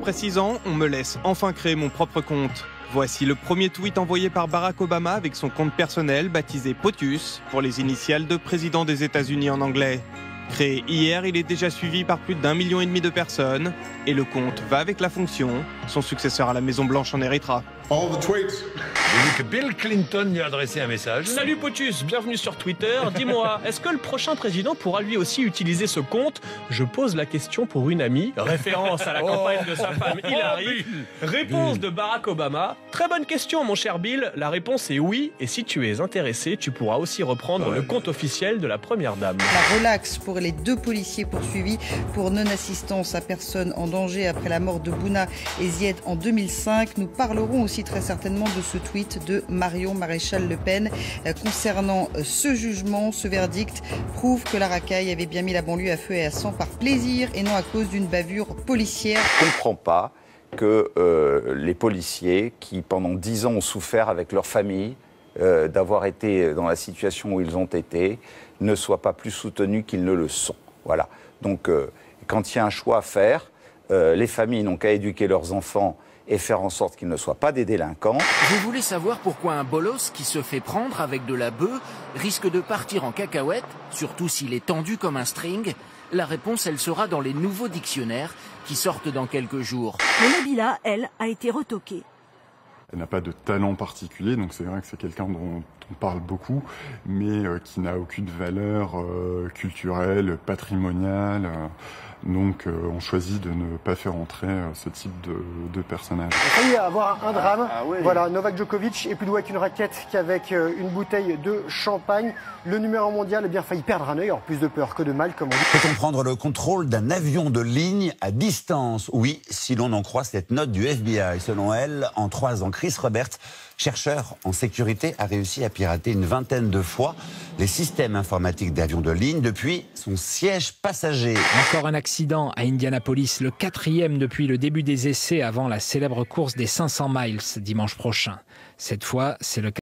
après 6 ans, on me laisse enfin créer mon propre compte. Voici le premier tweet envoyé par Barack Obama avec son compte personnel baptisé POTUS, pour les initiales de président des États-Unis en anglais. Créé hier, il est déjà suivi par plus d'1,5 million de personnes et le compte va avec la fonction. Son successeur à la Maison-Blanche en héritera. All the tweets. J'ai vu que Bill Clinton lui a adressé un message. Salut POTUS, bienvenue sur Twitter. Dis-moi, est-ce que le prochain président pourra lui aussi utiliser ce compte? Je pose la question pour une amie. Référence à la campagne de sa femme Hillary. Réponse de Barack Obama. Très bonne question mon cher Bill. La réponse est oui. Et si tu es intéressé, tu pourras aussi reprendre le compte officiel de la première dame. La relaxe pour les 2 policiers poursuivis pour non-assistance à personne en danger après la mort de Bouna et Zied en 2005. Nous parlerons aussi très certainement de ce tweet de Marion Maréchal Le Pen concernant ce jugement. Ce verdict prouve que la racaille avait bien mis la banlieue à feu et à sang par plaisir et non à cause d'une bavure policière. Je ne comprends pas que les policiers qui pendant 10 ans ont souffert avec leur famille d'avoir été dans la situation où ils ont été ne soient pas plus soutenus qu'ils ne le sont. Voilà. Donc quand il y a un choix à faire, les familles n'ont qu'à éduquer leurs enfants et faire en sorte qu'ils ne soient pas des délinquants. Vous voulez savoir pourquoi un bolos qui se fait prendre avec de la bœuf risque de partir en cacahuète, surtout s'il est tendu comme un string? La réponse, elle sera dans les nouveaux dictionnaires qui sortent dans quelques jours. Mais Nabila, elle, a été retoquée. Elle n'a pas de talent particulier, donc c'est vrai que c'est quelqu'un dont on parle beaucoup, mais qui n'a aucune valeur culturelle, patrimoniale. Donc on choisit de ne pas faire entrer ce type de personnage. Il a failli avoir un drame. Oui. Voilà, Novak Djokovic est plus doué avec une raquette qu'avec une bouteille de champagne. Le numéro mondial a bien failli perdre un œil, alors plus de peur que de mal, comme on dit. Peut-on prendre le contrôle d'un avion de ligne à distance? Oui, si l'on en croit cette note du FBI. Selon elle, en 3 ans, Chris Roberts, chercheur en sécurité, a réussi à pirater une 20aine de fois les systèmes informatiques d'avions de ligne depuis son siège passager. Encore un accident à Indianapolis, le 4e depuis le début des essais avant la célèbre course des 500 miles dimanche prochain. Cette fois, c'est le